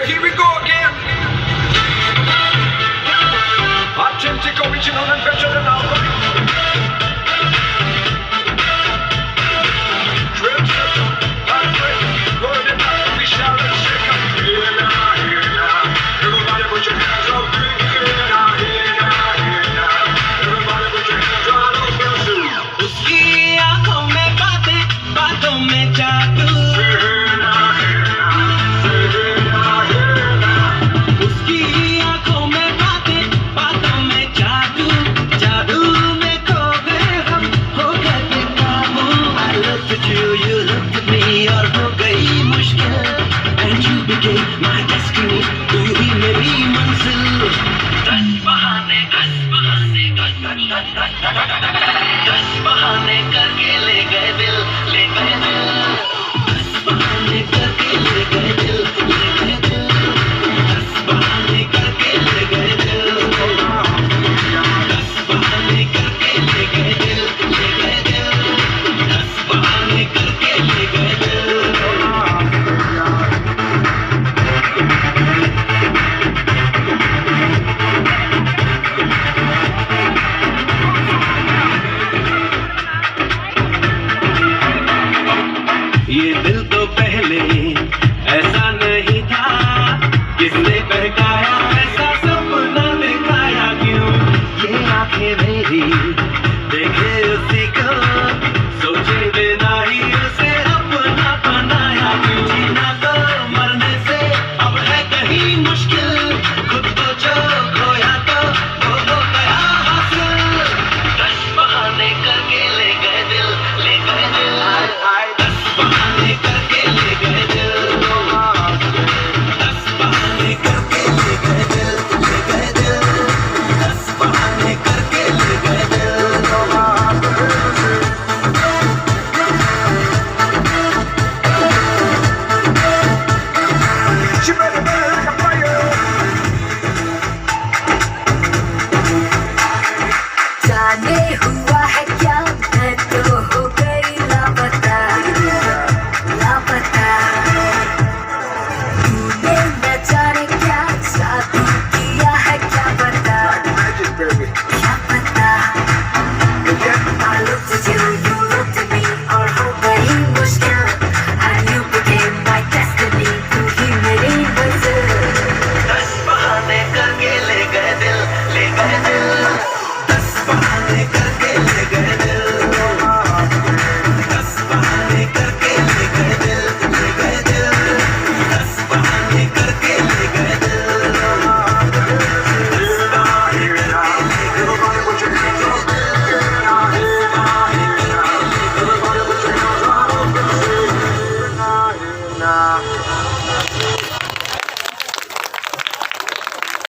Here we go again. Authentic, original, and better than alcohol. Trendsetter, heartbreak, word and not, we shall and shake up. Here now, here now. Everybody put your hands up. Here now, here now, here now. Everybody put your hands on up. उसकी आंखों में बातें, बातों में जादू। उसकी आंखों में बातें, बातों में जादू। जादू में खो गए हम, हो गए बेकाबू। I looked at you, you looked at me, और हो गई मुश्किल। And you became my destiny, तू ही मेरी मंजिल। दस बहाने करके ले गए दिल, ले गए दिल। दस बहाने करके ले गए दिल, ले गए दिल। दस बहाने करके ले गए दिल। दस बहाने करके ले गए दिल, ले गए दिल। दस बहाने करके ले गए दिल। ये दिल तो पहले ऐसा नहीं था, किसने बहकाया ऐसा सपना दिखाया क्यों? ये आंखें मेरी देखे उसी को, सोचे बिना ही उसे अपना बनाया क्यों? जीना तो मरने से अब है कहीं मुश्किल, खुद को जो खोया तो वो हो गया हासिल। दस बहाने करके ले गए दिल, ले गए दिल। दस बहाने करके ले गए दिल। दस बहाने करके ले गए दिल, ले गए दिल। दस बहाने करके ले गए दिल। She better like a fire. जाने हुआ है क्या, मैं तो हो गई लापता, लापता। तूने न जाने क्या जादू किया है, क्या पता, Magic, baby. क्या पता। I looked at you, you looked at me, और हो गई मुश्किल। And you became my destiny, तू ही मेरी मंजिल। दस बहाने करके ले गए दिल, ले गए दिल। दस बहाने करके ले गए दिल। दस बहाने करके ले गए दिल, ले गए दिल। दस बहाने करके ले गए दिल। दस बहाने करके ले गए दिल। Everybody put your hands up. Here now, here now, here now. Everybody put your hands up. Here now, here now.